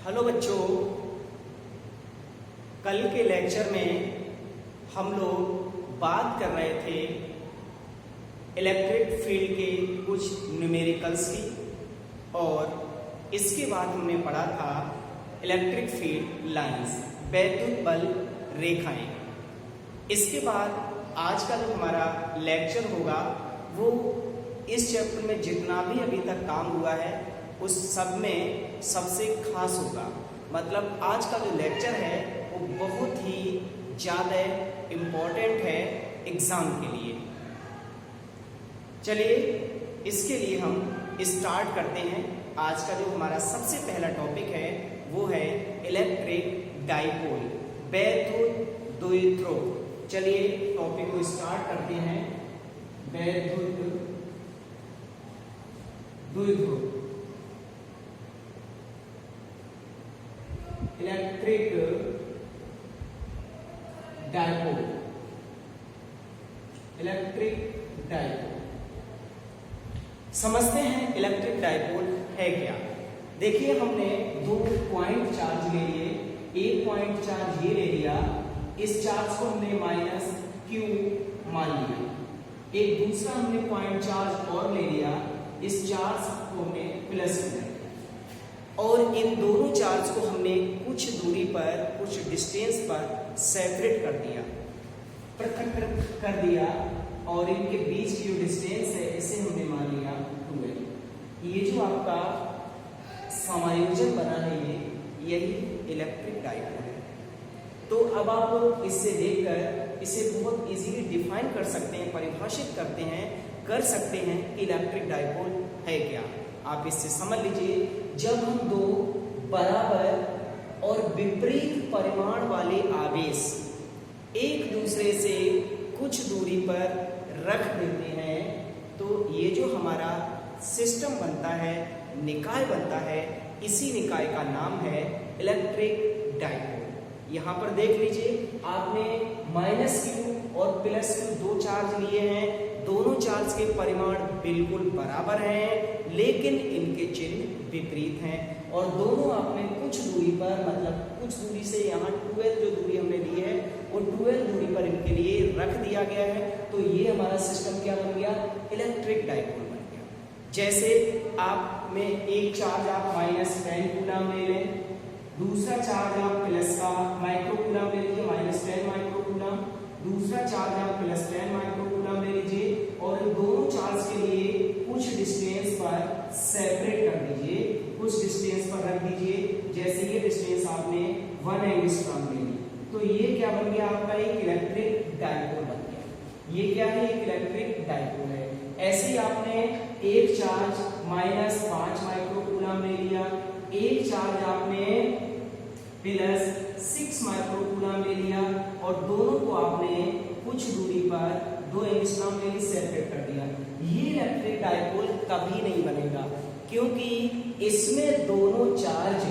Hello बच्चों, कल के लेक्चर में हम लोग बात कर रहे थे इलेक्ट्रिक फील्ड के कुछ न्यूमेरिकल्स की और इसके बाद हमने पढ़ा था इलेक्ट्रिक फील्ड लाइंस, वैद्युत बल रेखाएं। इसके बाद आज का जो हमारा लेक्चर होगा वो इस चैप्टर में जितना भी अभी तक काम हुआ है उस सब में सबसे खास होगा। मतलब आज का जो लेक्चर है वो बहुत ही ज़्यादा इम्पोर्टेंट है एग्ज़ाम के लिए। चलिए इसके लिए हम स्टार्ट करते हैं। आज का जो हमारा सबसे पहला टॉपिक है वो है इलेक्ट्रिक डाइपोल, वैद्युत द्विध्रुव। चलिए टॉपिक को स्टार्ट करते हैं। वैद्युत द्विध्रुव, इलेक्ट्रिक डाइपोल, इलेक्ट्रिक डाइपोल। समझते हैं इलेक्ट्रिक डाइपोल है क्या। देखिए हमने दो पॉइंट चार्ज ले लिए, एक पॉइंट चार्ज ये ले लिया, इस चार्ज को हमने माइनस क्यू मान लिया। एक दूसरा हमने पॉइंट चार्ज और ले लिया, इस चार्ज को हमने प्लस कर दिया और इन दोनों चार्ज को हमने कुछ दूरी पर, कुछ डिस्टेंस पर सेपरेट कर दिया, पृथक कर दिया और इनके बीच की जो डिस्टेंस है इसे हमने मान लिया 2l। ये जो आपका समायोजन बना है यही इलेक्ट्रिक डाइपोल है। तो अब आप इससे देखकर इसे बहुत इजीली डिफाइन कर सकते हैं, परिभाषित कर सकते हैं कि इलेक्ट्रिक डाइपोल है क्या। आप इससे समझ लीजिए, जब हम दो बराबर और विपरीत परिमाण वाले आवेश एक दूसरे से कुछ दूरी पर रख देते हैं तो ये जो हमारा सिस्टम बनता है, निकाय बनता है, इसी निकाय का नाम है इलेक्ट्रिक डाइपोल। यहाँ पर देख लीजिए, आपने माइनस क्यू और प्लस क्यू दो चार्ज लिए हैं। दोनों चार्ज के परिमाण बिल्कुल बराबर हैं लेकिन इनके चिन्ह विपरीत हैं और दोनों आपने कुछ दूरी पर, मतलब कुछ दूरी से यहाँ 12 जो दूरी हमने ली है वो 12 दूरी पर इनके लिए रख दिया गया है। तो ये हमारा सिस्टम क्या बन गया, इलेक्ट्रिक डाइपोल बन गया। जैसे आप में एक चार्ज आप माइनस 10 कूलम ले लें, दूसरा चार्ज आप प्लस का माइक्रो कूलम ले लीजिए, माइनस 10 माइक्रो कूलम, दूसरा चार्ज आप प्लस 10 माइक्रो कूलम ले लीजिए और दोनों चार्ज के लिए कुछ डिस्टेंस पर सेपरेट कर दीजिए, कुछ डिस्टेंस पर रख दीजिए। जैसे ये डिस्टेंस आपने 1 एंगस्ट्रॉम ले ली तो ये क्या बन गया, आपका एक इलेक्ट्रिक डाइपोल बन गया। ये क्या है, एक इलेक्ट्रिक डाइपोल है। ऐसे ही आपने एक चार्ज माइनस 5 माइक्रो कूलम ले लिया, एक चार्ज आपने प्लस 6 माइक्रो कूलम ले लिया और दोनों को आपने कुछ दूरी पर 2 एंगस्ट्रॉम ले सेपरेट कर दिया। ये इलेक्ट्रिक डाइपोल कभी नहीं बनेगा क्योंकि इसमें दोनों चार्ज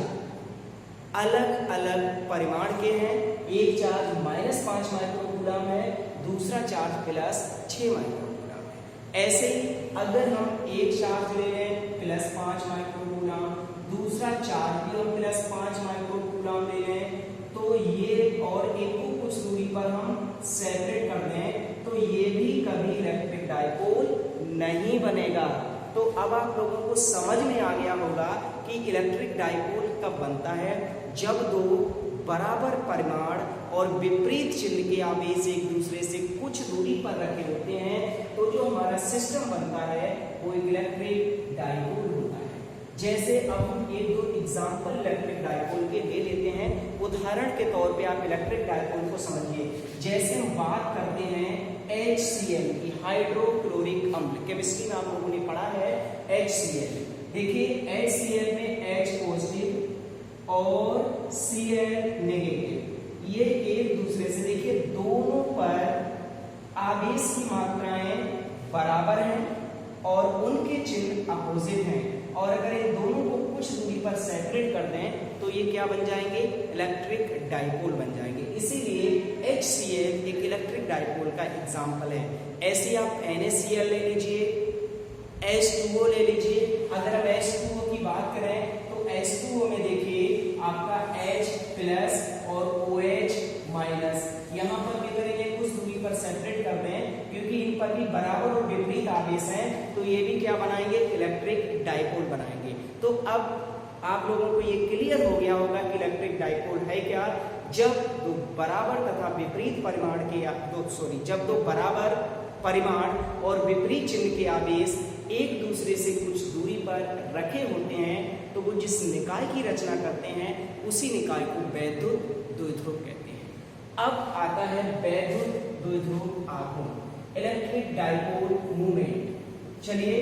अलग अलग परिमाण के हैं। एक चार्ज माइनस 5 माइक्रो कूलम है, दूसरा चार्ज प्लस 6 माइक्रो कूलम है। ऐसे ही अगर हम एक चार्ज ले लें प्लस 5 माइक्रो कूलम, दूसरा चार्ज भी हम प्लस 5 माइक्रो कूलम ले लें तो ये और एक को कुछ दूरी पर हम सेपरेट कर दें तो ये भी कभी इलेक्ट्रिक डाइपोल नहीं बनेगा। तो अब आप लोगों को समझ में आ गया होगा कि इलेक्ट्रिक डाइपोल कब बनता है, जब दो बराबर परिमाण और विपरीत चिन्ह के आवेश एक दूसरे से कुछ दूरी पर रखे होते हैं तो जो हमारा सिस्टम बनता है वो इलेक्ट्रिक डाइपोल होता है। जैसे अब हम एक दो एग्जाम्पल इलेक्ट्रिक डाइपोल के ले लेते हैं। उदाहरण के तौर पे आप इलेक्ट्रिक डाइपोल को समझिए। जैसे हम बात करते हैं HCl की, हाइड्रोक्लोरिक अम्ल, केमिस्ट्री में आप लोगों ने पढ़ा है HCl। देखिए HCl में H पॉजिटिव और Cl नेगेटिव, ये एक दूसरे से देखिए दोनों पर आवेश की मात्राएं बराबर हैं और उनके चिन्ह अपोजिट हैं और अगर इन दोनों को कुछ दूरी पर सेपरेट कर दें तो ये क्या बन जाएंगे, इलेक्ट्रिक डाइपोल बन जाएंगे। इसीलिए HCl एक इलेक्ट्रिक डाइपोल का एग्जाम्पल है। ऐसे आप NaCl ले लीजिए, H2O ले लीजिए। अगर हम H2O की बात करें तो H2O में देखिए इलेक्ट्रिक डाइपोल बनाएंगे। तो अब आप लोगों को ये क्लियर हो गया होगा कि इलेक्ट्रिक डाइपोल है क्या। जब दो बराबर तथा विपरीत परिमाण के जब दो बराबर परिमाण और विपरीत चिन्ह के आवेश एक दूसरे से कुछ दूरी पर रखे होते हैं तो वो जिस निकाय की रचना करते हैं उसी निकाय को वैद्युत द्विध्रुव कहते हैं। अब आता है वैद्युत द्विध्रुव आघूर्ण, इलेक्ट्रिक डाइपोल मूवमेंट। चलिए,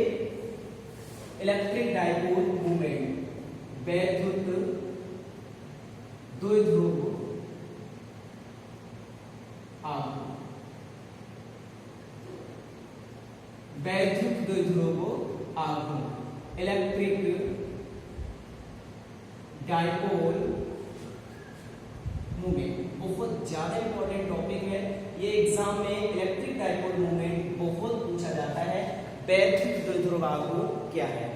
इलेक्ट्रिक डाइपोल मूवमेंट, वैद्युत द्विध्रुव आघूर्ण, वैद्युत द्विध्रुव आघूर्ण, इलेक्ट्रिक डाइपोल मूवमेंट। बहुत ज्यादा इंपॉर्टेंट टॉपिक है ये, एग्जाम में इलेक्ट्रिक डाइपोल मूवमेंट बहुत पूछा जाता है। वैद्युत द्विध्रुव आघूर्ण क्या है?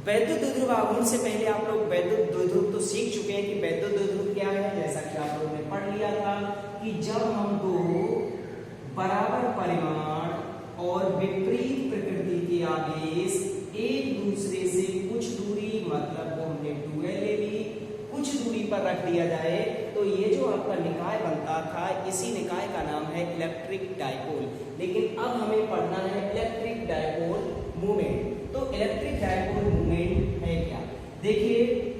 वैद्युत द्विध्रुव आघूर्ण से पहले आप लोग वैद्युत द्विध्रुव तो सीख चुके हैं कि वैद्युत द्विध्रुव क्या है। जैसा कि आप लोगों ने पढ़ लिया था कि जब हम दो बराबर परिमाण और विपरीत प्रकृति के आवेश एक दूसरे से कुछ दूरी, मतलब वो हमने 2L ले ली, कुछ दूरी पर रख दिया जाए तो ये जो आपका निकाय बनता था, इसी निकाय का नाम है इलेक्ट्रिक डाइपोल। लेकिन अब हमें पढ़ना है इलेक्ट्रिक डाइपोल मूवमेंट। तो इलेक्ट्रिक डाइपोल मूवमेंट है क्या? देखिए,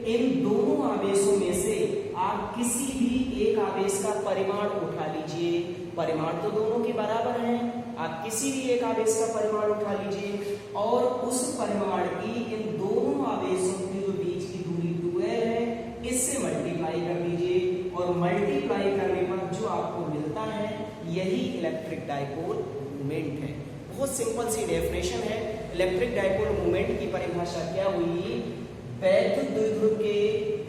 इन दोनों आवेशों में से आप किसी भी एक आवेश का परिमाण उठा लीजिए, परिमाण तो दोनों के बराबर हैं, आप किसी भी एक आवेश का परिमाण उठा लीजिए और उस परिमाण की इन दोनों आवेशों के जो बीच की दूरी 2L है इससे मल्टीप्लाई कर दीजिए और मल्टीप्लाई करने पर जो आपको मिलता है यही इलेक्ट्रिक डाइपोल मूवमेंट है। बहुत सिंपल सी डेफिनेशन है। इलेक्ट्रिक डाइपोल मूवमेंट की परिभाषा क्या हुई? वैद्युत द्विध्रुव के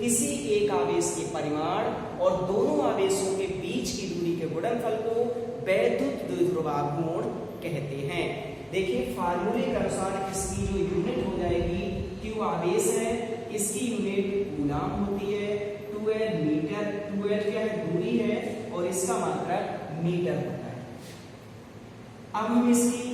किसी एक आवेश के परिमाण और दोनों आवेशों के बीच की दूरी के गुणनफल को वैद्युत द्विध्रुव आघूर्ण कहते हैं। देखिए, फार्मूले के अनुसार इसकी जो यूनिट हो जाएगी, Q आवेश है, इसकी यूनिट कूलाम होती है, 2L मीटर, 2L क्या है? दूरी है और इसका मात्रक मीटर होता है। अब हम इसकी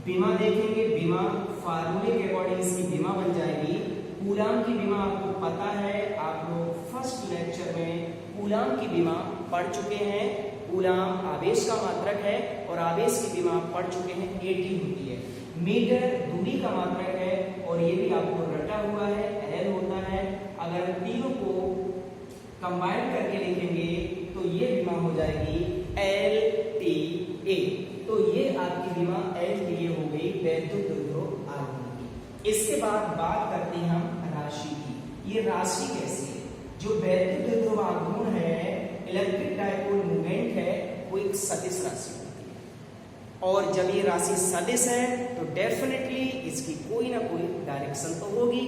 विमा देखेंगे। विमा फार्मूले के अकॉर्डिंग इसकी विमा बन जाएगी। कूलाम की विमा आपको पता है, आप लोग फर्स्ट लेक्चर में कूलाम की विमा पढ़ चुके हैं। कूलाम आवेश का मात्रक है और आवेश की विमा पढ़ चुके हैं, 80 होती है। मीटर दूरी का मात्रक है और ये भी आपको रटा हुआ है, L होता है। अगर तीनों को कंबाइन करके लिखेंगे तो ये विमा हो जाएगी LTA। तो ये आपकी विमा LTA हो गई, वैद्युत द्विध्रुव आघूर्ण की। इसके बाद बात करते हैं हम राशि की। ये राशि कैसी है? जो वैद्युत द्विध्रुव आघूर्ण है, इलेक्ट्रिक डाइपोल मूवमेंट है, वो एक सदिश राशि होती है और जब ये राशि सदिश है तो डेफिनेटली इसकी कोई ना कोई डायरेक्शन तो होगी।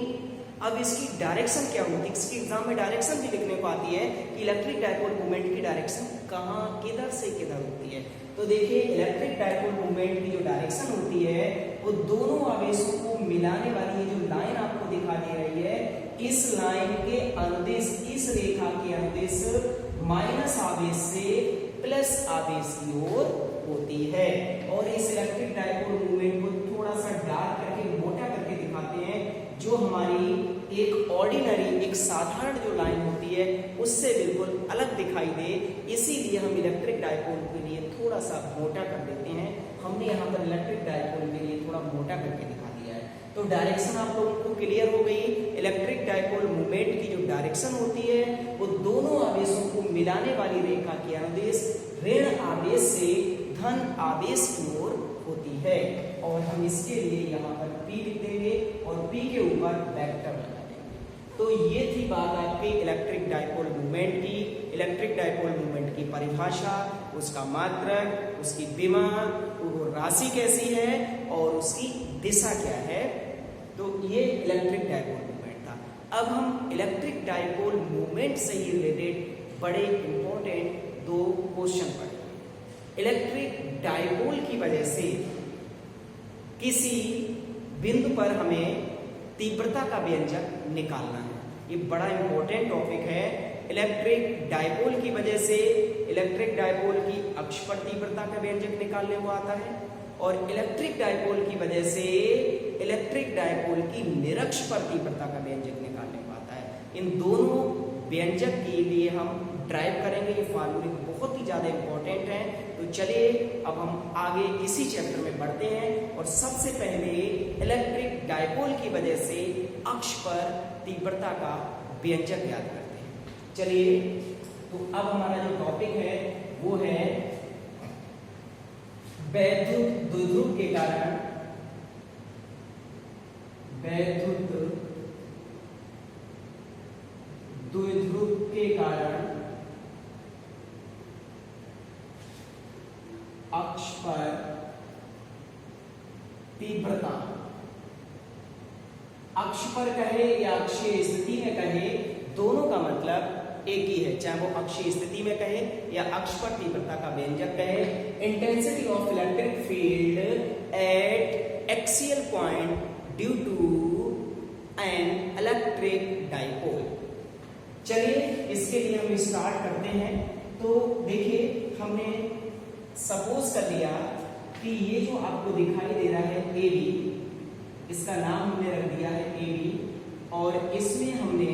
अब इसकी डायरेक्शन क्या होती है? इसकी एग्जाम में डायरेक्शन भी लिखने को आती है कि इलेक्ट्रिक डाइपोल मूवमेंट की डायरेक्शन कहाँ, किधर से किधर होती है। तो देखिए, इलेक्ट्रिक डाइपोल मूवमेंट की जो डायरेक्शन होती है वो दोनों आवेशों को मिलाने वाली ये जो लाइन आपको दिखा दे रही है, इस लाइन के अनुदिश, इस रेखा के अनुदिश माइनस आवेश से प्लस आवेश की ओर होती है। और इस इलेक्ट्रिक डाइपोल मूवमेंट को थोड़ा सा डार्क करके, मोटा करके दिखाते हैं, जो हमारी एक ऑर्डिनरी, एक साधारण जो लाइन होती है उससे बिल्कुल अलग दिखाई दे, इसीलिए हम इलेक्ट्रिक डाइपोल के लिए थोड़ा सा मोटा कर देते हैं। हमने यहाँ पर इलेक्ट्रिक डाइपोल के लिए थोड़ा मोटा करके दिखा दिया है। तो डायरेक्शन आप लोगों को क्लियर हो गई। इलेक्ट्रिक डाइपोल मूवमेंट की जो डायरेक्शन होती है वो दोनों आवेशों को मिलाने वाली रेखा के अनुदिश ऋण आवेश से धन आवेश की ओर होती है। और हम इसके लिए यहाँ पर P लिख देंगे और P के ऊपर वेक्टर लगा देंगे। तो ये थी बात आपकी इलेक्ट्रिक डाइपोल मूवमेंट की। इलेक्ट्रिक डाइपोल मूवमेंट की परिभाषा, उसका मात्रक, उसकी विमा, वो राशि कैसी है और उसकी दिशा क्या है। तो ये इलेक्ट्रिक डाइपोल मूवमेंट था। अब हम इलेक्ट्रिक डाइपोल मूवमेंट से ही रिलेटेड बड़े इंपॉर्टेंट दो क्वेश्चन पढ़ेंगे। इलेक्ट्रिक डाइपोल की वजह से किसी बिंदु पर हमें तीव्रता का व्यंजक निकालना है। ये बड़ा इंपॉर्टेंट टॉपिक है। इलेक्ट्रिक डाइपोल की वजह से इलेक्ट्रिक डाइपोल की अक्ष पर तीव्रता का व्यंजक निकालने को आता है और इलेक्ट्रिक डाइपोल की वजह से इलेक्ट्रिक डायपोल की निरक्ष पर तीव्रता का व्यंजक निकालने पाता है। इन दोनों व्यंजक के लिए हम ड्राइव करेंगे, ये फार्मूले बहुत ही ज़्यादा इंपॉर्टेंट हैं। तो चलिए अब हम आगे इसी चैप्टर में बढ़ते हैं और सबसे पहले इलेक्ट्रिक डायपोल की वजह से अक्ष पर तीव्रता का व्यंजक याद करते हैं। चलिए तो अब हमारा जो टॉपिक है वो है वैद्युत द्विध्रुव के कारण अक्ष पर तीव्रता, अक्ष पर कहे या अक्षीय स्थिति में कहे, दोनों का मतलब एक ही है, चाहे वो अक्षीय स्थिति में कहे या अक्ष पर तीव्रता का व्यंजक कहे। Intensity of electric field at axial point due to an electric dipole. चलिए इसके लिए हम स्टार्ट करते हैं। तो देखिए हमने सपोज कर लिया कि ये जो आपको दिखाई दे रहा है ए बी, इसका नाम हमने रख दिया है ए बी, और इसमें हमने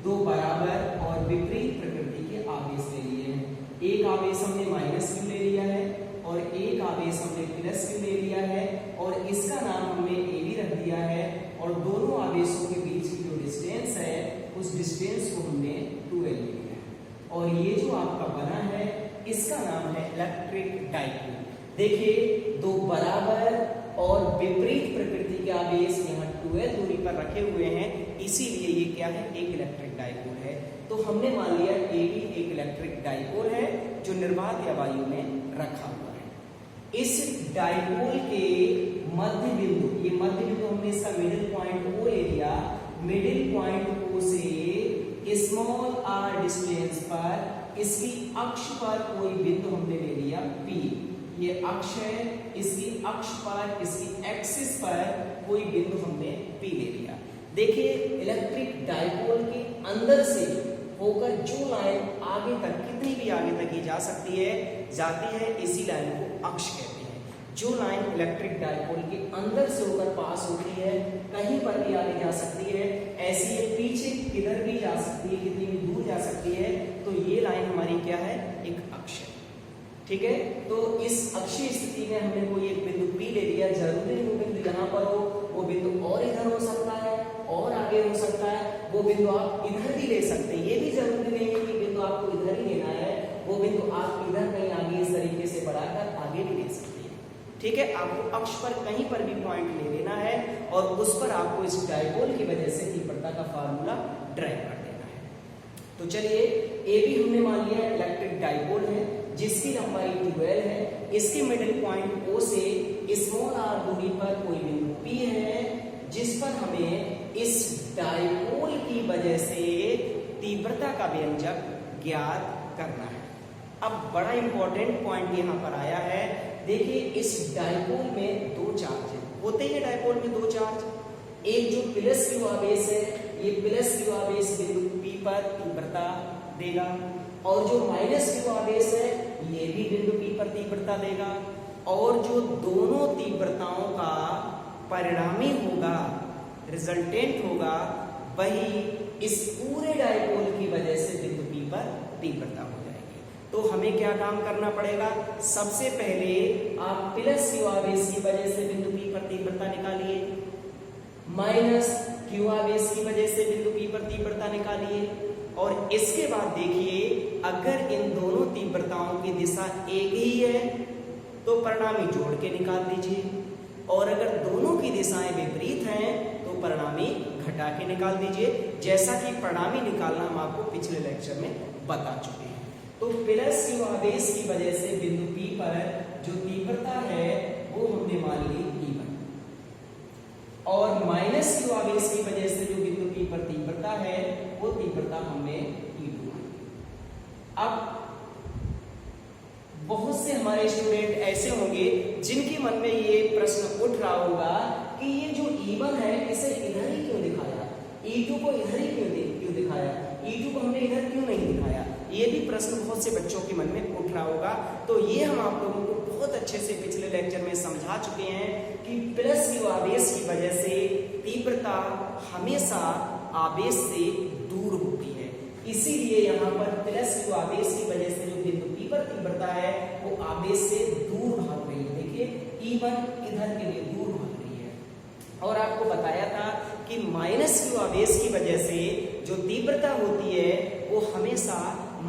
दो बराबर और विपरीत प्रकृति के आवेश ले लिए हैं। एक आवेश हमने माइनस क्यू ले लिया है और एक आवेश हमने प्लस क्यू ले लिया है और इसका नाम हमने ए बी रख दिया है, और दोनों आवेशों के बीच की जो डिस्टेंस है उस डिस्टेंस को हमने 2L ले लिया है, और ये जो आपका बना है इसका नाम है इलेक्ट्रिक डायपोल। देखिए दो बराबर और विपरीत प्रकृति के आवेश यहाँ 2L दूरी पर रखे हुए हैं, इसीलिए ये क्या है, एक इलेक्ट्रिक डायपोल है। तो हमने मान लिया ए बी एक इलेक्ट्रिक डायपोल है जो निर्वात या वायु में रखा हुआ है। इस डायपोल के मध्य बिंदु, ये मध्य बिंदु हमने इसका मिडिल पॉइंट ओ ले लिया, मिडिल पॉइंट ओ से स्मॉल आर डिस्टेंस पर इसकी अक्ष पर कोई बिंदु हमने ले लिया P, ये अक्ष है, इसकी अक्ष पर, इसकी एक्सिस पर कोई बिंदु हमने P ले लिया। देखिए इलेक्ट्रिक डायपोल के अंदर से होकर जो लाइन आगे तक, कितनी भी आगे तक ही जा सकती है, जाती है, इसी लाइन को अक्ष कहते हैं। जो लाइन इलेक्ट्रिक डायपोल के अंदर से होकर पास होती है, कहीं पर भी आगे जा सकती है, ऐसी ये पीछे किधर भी जा सकती है, कितनी भी दूर जा सकती है, तो ये लाइन हमारी क्या है, एक अक्ष है। ठीक है, तो इस अक्षीय स्थिति में हमने कोई एक बिंदु P ले लिया, जरूरी नहीं वो बिंदु यहाँ पर हो, वो बिंदु और इधर हो सकता है और आगे हो सकता है, वो बिंदु आप इधर भी ले सकते हैं, ये भी जरूरी नहीं है कि बिंदु आपको इधर ही लेना है, वो बिंदु आप इधर कहीं आगे इस तरीके से बढ़ाकर आगे भी ले सकते हैं। ठीक है, आपको अक्ष पर कहीं पर भी पॉइंट ले लेना है और उस पर आपको इस डायपोल की वजह से तीव्रता का फार्मूला ड्राइव कर देना है। तो चलिए ए बी हमने मान लिया इलेक्ट्रिक डायपोल है जिसकी लंबाई 2L है, इसके मिडिल पॉइंट O से स्मॉल r दूरी पर कोई बिंदु P है जिस पर हमें इस डायपोल की वजह से तीव्रता का व्यंजक ज्ञात करना है। अब बड़ा इंपॉर्टेंट पॉइंट यहाँ पर आया है, देखिए इस डायपोल में दो चार्ज है, होते हैं डायपोल में दो चार्ज, एक जो प्लस क्यू आवेश है, ये प्लस क्यू आवेश बिंदु P पर तीव्रता देगा, और जो माइनस क्यू आवेश है ये भी बिंदु P पर तीव्रता देगा, और जो दोनों तीव्रताओं का परिणामी होगा, रिजल्टेंट होगा, वही इस पूरे डायपोल की वजह से बिंदु P पर तीव्रता हो जाएगी। तो हमें क्या काम करना पड़ेगा, सबसे पहले आप प्लस क्यू आवेश की वजह से बिंदु P पर तीव्रता निकालिए, माइनस क्यू आवेश की वजह से बिंदु P पर तीव्रता निकालिए, और इसके बाद देखिए अगर इन दोनों तीव्रताओं की दिशा एक ही है तो परिणामी जोड़ के निकाल दीजिए, और अगर दोनों की दिशाएं विपरीत हैं तो परिणामी घटा के निकाल दीजिए, जैसा कि परिणामी निकालना हम आपको पिछले लेक्चर में बता चुके हैं। तो प्लस क्यू आवेश की वजह से बिंदु P पर जो तीव्रता है वो हमने मान ली E1, और माइनस क्यू आवेश की वजह से जो बिंदु P पर तीव्रता है वो तीव्रता हमने E2। अब बहुत से हमारे स्टूडेंट ऐसे होंगे जिनके मन में ये प्रश्न उठ रहा होगा कि ये जो E1 है इसे इधर ही क्यों दिखाया, E2 को इधर ही क्यों दिखाया, E2 को हमने इधर क्यों नहीं दिखाया। ये भी प्रश्न बहुत से बच्चों के मन में उठ रहा होगा। तो ये हम आप लोगों को बहुत अच्छे से पिछले लेक्चर में समझा चुके हैं कि प्लस क्यू आवेश की वजह से तीव्रता हमेशा आवेश से दूर होती है, इसीलिए यहाँ पर प्लस क्यू आवेश की वजह से जो बिंदु P पर तीव्रता है वो आवेश से दूर भाग रही है। देखिए E1 इधर के लिए दूर भाग रही है। और आपको बताया था कि माइनस क्यू आवेश की वजह से जो तीव्रता होती है वो हमेशा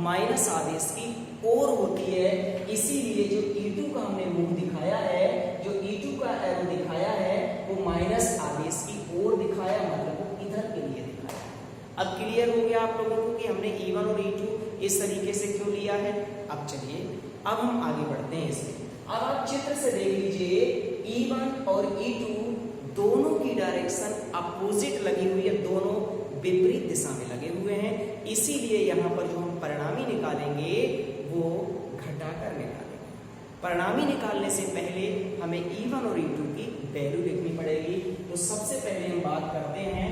माइनस आवेश की ओर होती है, इसीलिए जो E2 का हमने मुंह दिखाया है, जो E2 का एरो दिखाया है वो माइनस आवेश की ओर दिखाया, मतलब वो इधर के लिए दिखाया। अब क्लियर हो गया आप लोगों को कि हमने E1 और E2 इस तरीके से क्यों लिया है। अब चलिए अब हम आगे बढ़ते हैं इसमें। अब आप चित्र से देख लीजिए E1 और E2 दोनों की डायरेक्शन अपोजिट लगी हुई है, दोनों विपरीत दिशा में लगे हुए हैं, इसीलिए यहाँ पर जो हम परिणामी निकालेंगे वो घटाकर निकालेंगे। परिणामी निकालने से पहले हमें E1 और E2 की वैल्यू लिखनी पड़ेगी। तो सबसे पहले हम बात करते हैं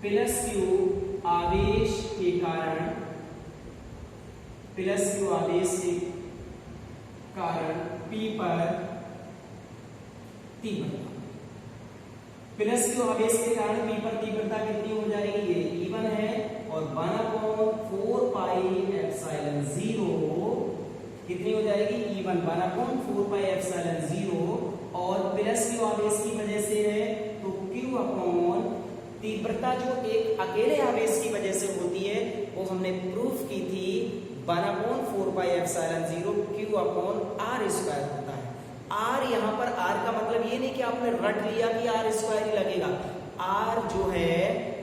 प्लस क्यू आवेश के कारण, प्लस क्यू आवेश के कारण P पर तीव्रता, प्लस क्यू आवेश के कारण P पर तीव्रता कितनी हो जाएगी, ये E1 है और 1/4 पाई एप्सिलॉन 0 कितनी हो जाएगी, E1 1/4 पाई एप्सिलॉन 0 और प्लस क्यू आवेश की वजह से है तो Q अपॉन तीव्रता जो एक अकेले आवेश की वजह से होती है वो हमने प्रूफ की थी 1/4 pi epsilon 0 Q upon R square होता है। R यहाँ पर R का मतलब ये नहीं कि आपने रट लिया कि R स्क्वायर ही लगेगा। R जो है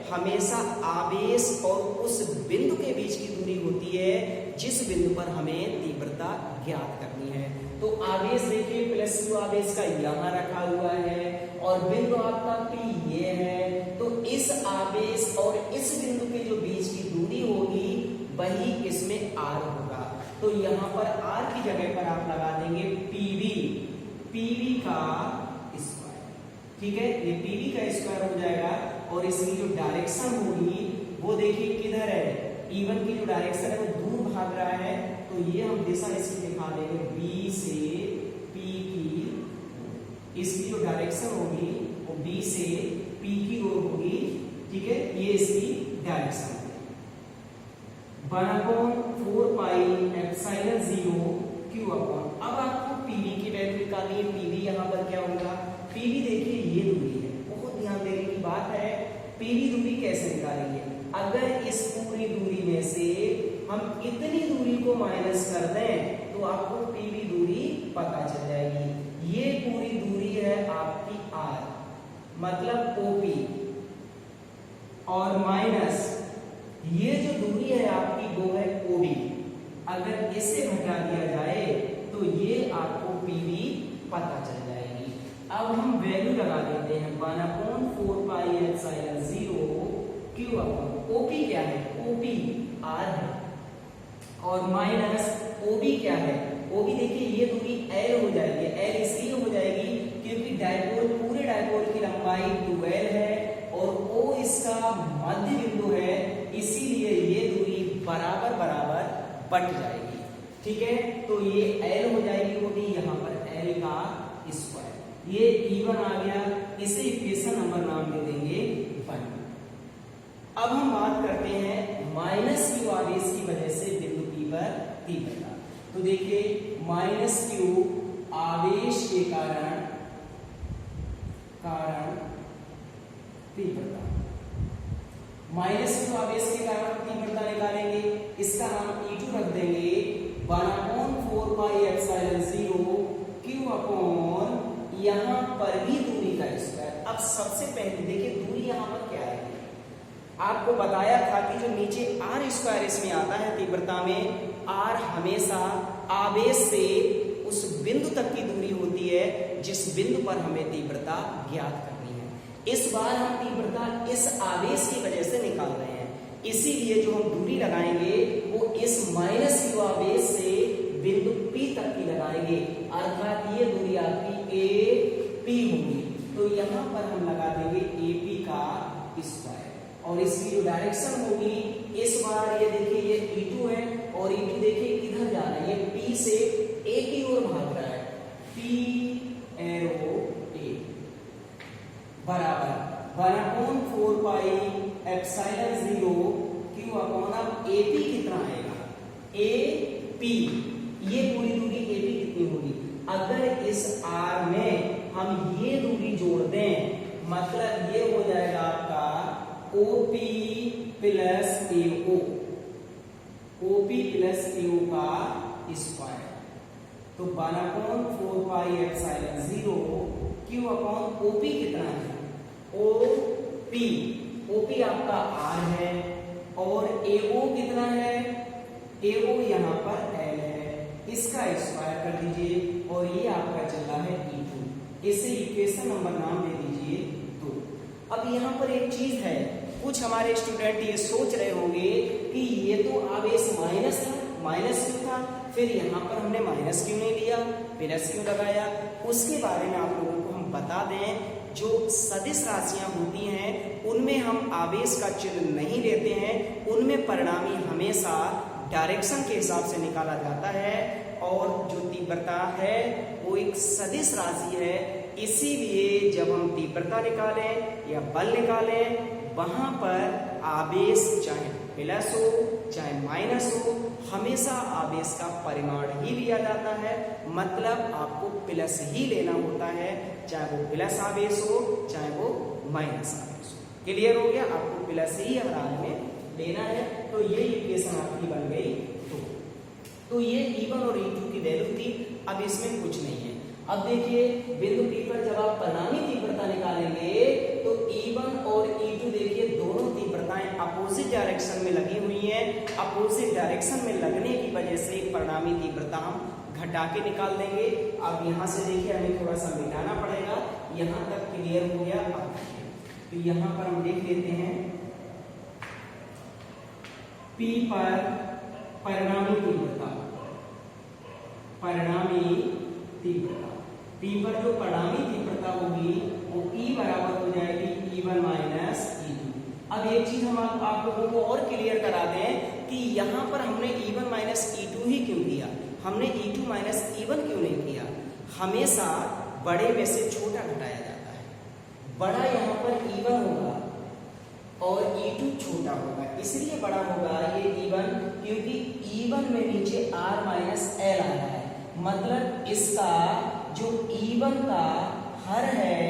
हमेशा आवेश और उस बिंदु के बीच की दूरी होती है जिस बिंदु पर हमें तीव्रता ज्ञात करनी है। तो आवेश देखिए प्लस क्यू आवेश का यहाँ रखा हुआ है और बिंदु आपका P ये है, तो इस आवेश और इस बिंदु के जो बीच की दूरी होगी वही इसमें R होगा। तो यहाँ पर R की जगह पर आप लगा देंगे PV का स्क्वायर, ठीक है, ये PV का स्क्वायर हो जाएगा और इसकी जो डायरेक्शन होगी वो देखिए किधर है, E1 की जो डायरेक्शन है वो दूर भाग रहा है, तो ये हम दिशा इसकी दिखा देंगे B से P की, इसकी जो डायरेक्शन होगी वो B से P की ओर होगी, ठीक है, ये इसकी डायरेक्शन है। 1/4 पाई एप्सिलॉन 0 Q अपॉन, अब आपको PV की वैल्यू निकालनी है। PV यहाँ पर क्या होगा, PV देखिए ये दूरी है, बहुत ध्यान देने की बात है। PV दूरी कैसे निकालेंगे, अगर इस पूरी दूरी में से हम इतनी दूरी को माइनस कर दें तो आपको PV दूरी पता चल जाएगी। ये पूरी दूरी है आपकी R मतलब OP और माइनस ये जो दूरी है आपकी वो है OB। अगर इसे घटा दिया जाए तो ये आपको PV पता चल जाएगी। अब हम वैल्यू लगा देते हैं 1/4 pi epsilon 0 Q upon OP क्या है, OP R है और माइनस OB क्या है, OB देखिए ये दूरी L हो जाएगी। L इसलिए हो जाएगी क्योंकि डायपोल, पूरे डायपोल की लंबाई 12 है और O इसका मध्य बिंदु है, इसीलिए ये दूरी बराबर बराबर बट जाएगी, ठीक है। तो ये L हो जाएगी, वो भी यहाँ पर L का स्क्वायर, ये E1 आ गया, इसे इक्वेशन नंबर नाम दे देंगे 1। अब हम बात करते हैं माइनस क्यू आवेश की वजह से बिंदु P पर तीव्रता। तो देखिए माइनस क्यू आवेश के कारण तीव्रता, माइनस क्यू आवेश के कारण तीव्रता निकालेंगे, इसका नाम E2 रख देंगे 1/4 पाई एप्सिलॉन 0 Q अपॉन यहाँ पर भी दूरी का स्क्वायर। अब सबसे पहले देखिए दूरी यहाँ पर क्या है, आपको बताया था कि जो नीचे R स्क्वायर इसमें आता है तीव्रता में, R हमेशा आवेश से उस बिंदु तक की दूरी होती है जिस बिंदु पर हमें तीव्रता ज्ञात करनी है। इस बार हम तीव्रता इस आवेश की वजह से निकाल रहे हैं, इसीलिए जो हम दूरी लगाएंगे वो इस माइनस क्यू आवेश से बिंदु P तक की लगाएंगे, अर्थात ये दूरी आपकी AP होगी। तो यहाँ पर हम लगा देंगे AP का स्क्वायर और इसकी जो डायरेक्शन होगी इस बार ये देखिए ये E2 है और E2 देखिए किधर जा रहा है, ये P से A की ओर भाग रहा है, P arrow 1/4 pi epsilon 0 Q upon, अब एपी कितना आएगा, एपी, ये पूरी दूरी एपी कितनी होगी, अगर इस आर में हम ये दूरी जोड़ दें, मतलब ये हो जाएगा आपका ओपी प्लस एओ, ओपी प्लस एओ का स्क्वायर। तो 1/4 pi epsilon 0 Q upon OP कितना है, ओपी, ओपी आपका आर है और एओ कितना है, एओ यहाँ पर एल है, इसका स्क्वायर कर दीजिए और ये आपका चल रहा है E2, इसे इक्वेशन नंबर नाम दे दीजिए 2। अब यहाँ पर एक चीज है, कुछ हमारे स्टूडेंट ये सोच रहे होंगे कि ये तो आवेश माइनस था, माइनस क्यों था, फिर यहाँ पर हमने माइनस क्यों नहीं लिया, प्लस क्यों लगाया। उसके बारे में आप लोगों को हम बता दें, जो सदिश राशियां होती हैं उनमें हम आवेश का चिन्ह नहीं लेते हैं, उनमें परिणामी हमेशा डायरेक्शन के हिसाब से निकाला जाता है, और जो तीव्रता है वो एक सदिश राशि है, इसीलिए जब हम तीव्रता निकालें या बल निकालें, वहां पर आवेश चाहे प्लस हो चाहे माइनस हो, हमेशा आवेश का परिमाण ही लिया जाता है, मतलब आपको प्लस ही लेना होता है, चाहे वो प्लस आवेश हो चाहे वो माइनस आवेश हो। क्लियर हो गया, आपको प्लस ही हर हाल में लेना है। तो ये इक्वेशन आपकी बन गई। तो ये E1 और E2 की वैल्यू थी, अब इसमें कुछ नहीं है। अब देखिए बिंदु P पर जब आप परिणामी तीव्रता निकालेंगे तो E1 और E2 देखिए दोनों तीव्रताएं अपोजिट डायरेक्शन में लगी हुई हैं, अपोजिट डायरेक्शन में लगने की वजह से परिणामी तीव्रता हम घटा के निकाल देंगे। अब यहाँ से देखिए हमें थोड़ा सा मिटाना पड़ेगा, यहाँ तक क्लियर हो गया। अब तो यहाँ पर हम देख लेते हैं P पर परिणामी तीव्रता, परिणामी तीव्रता, P पर जो परिणामी तीव्रता होगी वो E बराबर हो जाएगी E1 माइनस E2। अब एक चीज हम आप लोगों को और क्लियर करा दें कि यहाँ पर हमने E1 माइनस E2 ही क्यों किया, हमने E2 माइनस E1 क्यों नहीं किया। हमेशा बड़े में से छोटा घटाया जाता है, बड़ा यहाँ पर E1 होगा और E2 छोटा होगा, इसलिए बड़ा होगा ये E1, क्योंकि E1 में नीचे R माइनस L आ रहा है, मतलब इसका जो E1 का हर है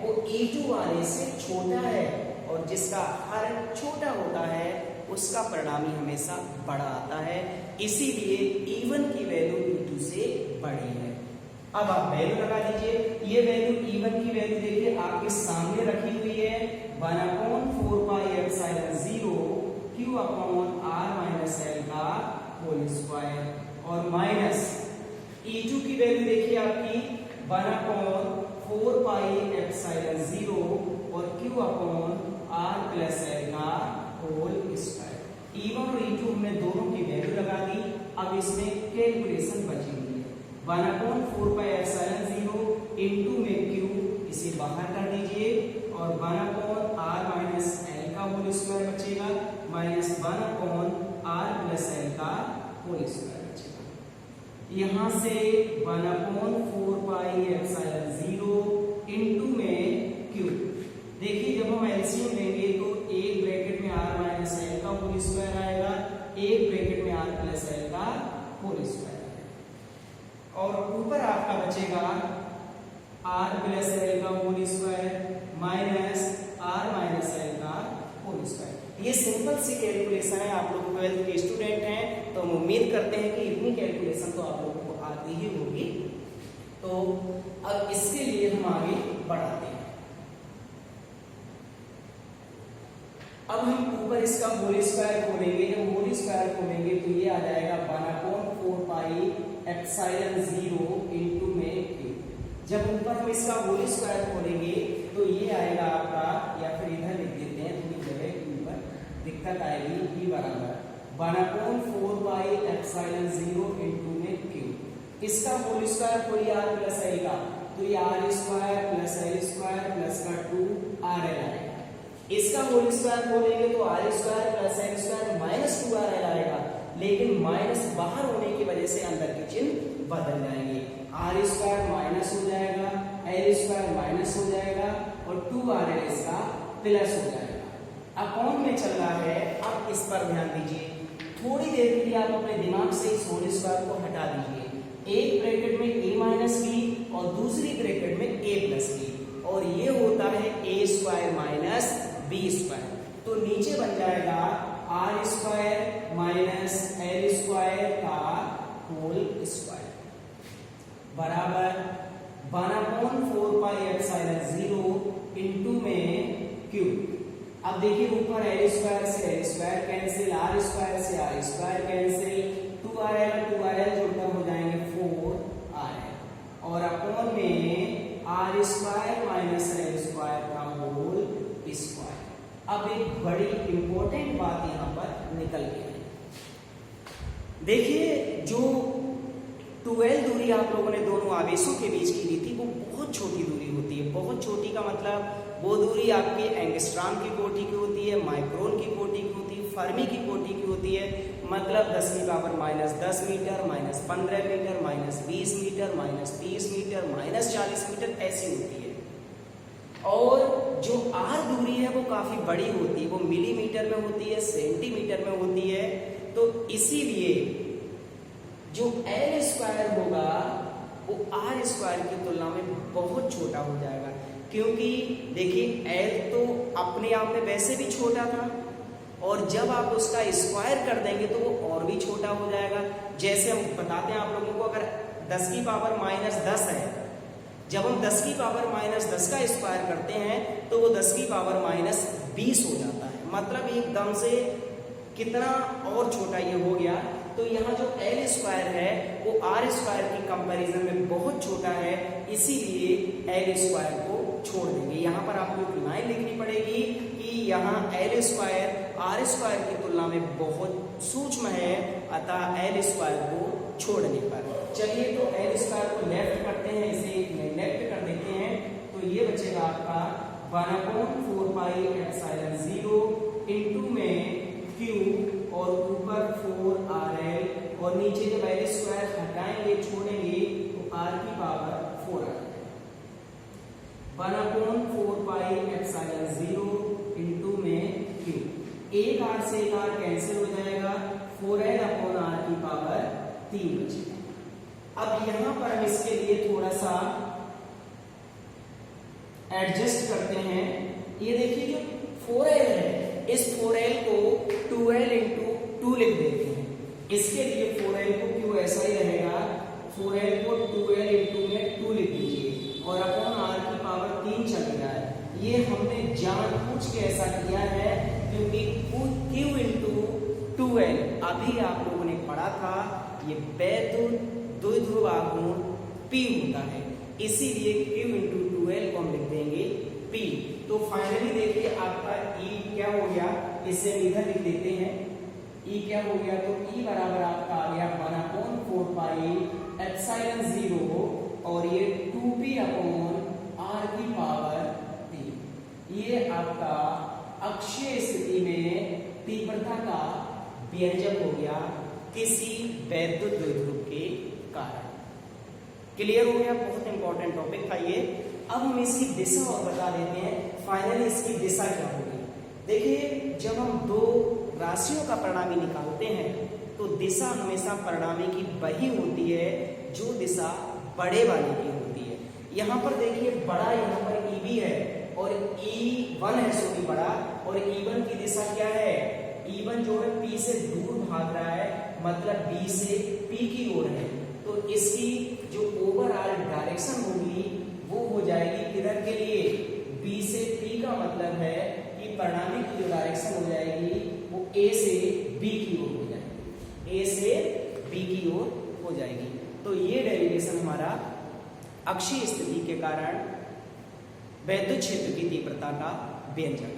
वो E2 वाले से छोटा है, और जिसका हर छोटा होता है उसका परिणामी हमेशा बड़ा आता है, इसीलिए E1 की वैल्यू E2 से बड़ी है। अब आप वैल्यू लगा दीजिए, ये वैल्यू E1 की वैल्यू देखिए आपके सामने रखी हुई है 1/4 pi epsilon 0 Q upon R minus L का होल स्क्वायर, और माइनस E2 की वैल्यू देखिए आपकी 1/4 पाई एप्सिलॉन 0 और Q upon R plus L का होल स्क्वायर। E1 और E2 हमने दोनों की वैल्यू लगा दी, अब इसमें कैलकुलेशन बची हुई है 1/4 पाई एप्सिलॉन 0 इनटू में Q, इसे बाहर कर दीजिए, और 1/R माइनस L का होल स्क्वायर बचेगा, माइनस 1/R प्लस L का होल स्क्वायर बचेगा। यहाँ से 1/4 पाई एप्सिलॉन 0 इनटू में Q, देखिए जब हम एलसीएम लेंगे तो एक ब्रैकेट में R माइनस L का होल स्क्वायर आएगा, एक ब्रैकेट में R प्लस L का होल स्क्वायर आएगा, और ऊपर आपका बचेगा R प्लस L का whole square minus R minus L का होल स्क्वायर। ये सिंपल सी कैलकुलेशन है, आप लोग 12th के स्टूडेंट हैं तो हम उम्मीद करते हैं कि इतनी कैलकुलेशन तो आप लोगों को आती ही होगी। तो अब इसके लिए हम आगे बढ़ाते हैं। अब हम ऊपर इसका होल स्क्वायर खोलेंगे, जब होल स्क्वायर खोलेंगे तो ये आ जाएगा 1/4 पाई एप्सिलॉन 0 इनटू में Q। जब ऊपर हम इसका होल स्क्वायर खोलेंगे तो ये आएगा आपका, या फिर इधर लिख देते हैं थोड़ी जगह के ऊपर दिक्कत आएगी, E बराबर 1/4 पाई एप्सिलॉन 0 इनटू में Q। इसका होल स्क्वायर खोलिए R प्लस L का, तो ये R square plus L square plus का 2RL आएगा। इसका होल स्क्वायर खोलेंगे तो R square plus L square minus 2RL आएगा, लेकिन माइनस बाहर होने की वजह से अंदर के चिन्ह बदल जाएंगे, R स्क्वायर माइनस हो जाएगा, L स्क्वायर माइनस हो जाएगा, और 2RL इसका प्लस हो जाएगा। अपॉन में चल रहा है, अब इस पर ध्यान दीजिए, थोड़ी देर के लिए आप अपने दिमाग से इस होल स्क्वायर को हटा दीजिए। एक ब्रैकेट में a माइनस बी और दूसरी ब्रैकेट में a प्लस बी, और ये होता है a square minus B square. तो नीचे बन जाएगा R square minus L square का होल स्क्वायर बराबर 1/4 पाई एप्सिलॉन 0 इनटू में क्यू। अब देखिए ऊपर एल स्क्वायर से L square cancel, R square से आर स्क्वायर कैंसिल, 2rl जोड़कर हो जाएंगे 4rl, और अपॉन में R square minus L square का होल स्क्वायर। अब एक बड़ी इंपॉर्टेंट बात यहां पर निकल गई है। देखिए जो 12 दूरी आप लोगों ने दोनों आवेशों के बीच की ली थी, वो बहुत छोटी दूरी होती है। बहुत छोटी का मतलब वो दूरी आपके एंगस्ट्रॉम की कोटि की होती है, माइक्रोन की कोटि की होती है, फर्मी की कोटि की होती है। मतलब 10 की power -10 metre, -15 metre, -20 metre, -30 metre, -40 metre ऐसी होती है। और जो आर दूरी है वो काफी बड़ी होती है, वो मिलीमीटर में होती है, सेंटीमीटर में होती है। तो इसीलिए जो एल स्क्वायर होगा वो आर स्क्वायर की तुलना में बहुत छोटा हो जाएगा, क्योंकि देखिए एल तो अपने आप में वैसे भी छोटा था, और जब आप उसका स्क्वायर कर देंगे तो वो और भी छोटा हो जाएगा। जैसे हम बताते हैं आप लोगों को, अगर 10 की पावर -10 है, जब हम 10 की पावर -10 का स्क्वायर करते हैं तो वो 10 की पावर -20 हो जाता है। मतलब एकदम से कितना और छोटा ये हो गया। तो यहाँ जो एल स्क्वायर है वो आर स्क्वायर की कंपैरिजन में बहुत छोटा है, इसीलिए एल स्क्वायर को छोड़ देंगे। यहाँ पर आपको एक लाइन लिखनी पड़ेगी कि यहाँ एल स्क्वायर आर स्क्वायर की तुलना में बहुत सूक्ष्म है, अतः एल स्क्वायर को छोड़ने पर। चलिए तो एल स्क्वायर को लेफ्ट करते हैं, इसे लेफ्ट कर देते हैं, तो ये बचेगा आपका 1/4 पाई एप्सिलॉन 0 इनटू में क्यू, और ऊपर 4rl, और नीचे जब एल स्क्वायर हटाएंगे छोड़ेंगे तो r की पावर 4 आ जाएगा। 1/4 पाई एप्सिलॉन 0 इनटू में क्यू, एक r से एक r कैंसिल हो जाएगा, 4l अपॉन r की पावर 3 बचेगा। अब यहां पर हम इसके लिए थोड़ा सा एडजस्ट करते हैं। ये देखिए जो 4l है, इस 4l को 2l इंटू 2 लिख देते हैं। इसके लिए 4l को क्यों ऐसा ही रहेगा, 4l को 2l इंटू में 2 लिख दीजिए, और अपॉन r की पावर 3 चल रहा है। ये हमने जानबूझ के ऐसा किया है क्योंकि q इंटू 2l अभी आप लोगों ने पढ़ा था, ये वैद्युत द्विध्रुव आघूर्ण P होता है, इसीलिए q इंटू 2l को हम लिख देंगे P। तो फाइनली देखिए आपका E क्या हो गया, इसे इधर लिख देते हैं। E क्या हो गया, तो E बराबर आपका आ गया 1/4 पाई एप्सिलॉन 0, और ये 2p अपॉन r की पावर 3। ये आपका अक्षीय स्थिति में तीव्रता का व्यंजक हो गया किसी वैद्युत द्विध्रुव के कारण। क्लियर हो गया, बहुत इंपॉर्टेंट टॉपिक था ये। अब हम इसकी दिशा और बता देते हैं, फाइनली इसकी दिशा क्या होगी। देखिए जब हम दो राशियों का परिणामी निकालते हैं तो दिशा हमेशा परिणामी की वही होती है जो दिशा बड़े वाले की होती है। यहाँ पर देखिए बड़ा यहाँ पर EB है और E1 है, सो बड़ा, और E1 की दिशा क्या है, E1 जो है P से दूर भाग रहा है, मतलब B से P की ओर है। तो इसकी जो ओवरऑल डायरेक्शन होगी वो हो जाएगी किधर के लिए, B से P का मतलब है कि परिणामी की जो डायरेक्शन हो जाएगी वो A से B की ओर हो जाएगी, A से B की ओर हो जाएगी। तो ये डेरिवेशन हमारा अक्षीय स्थिति के कारण वैद्युत क्षेत्र की तीव्रता का व्यंजक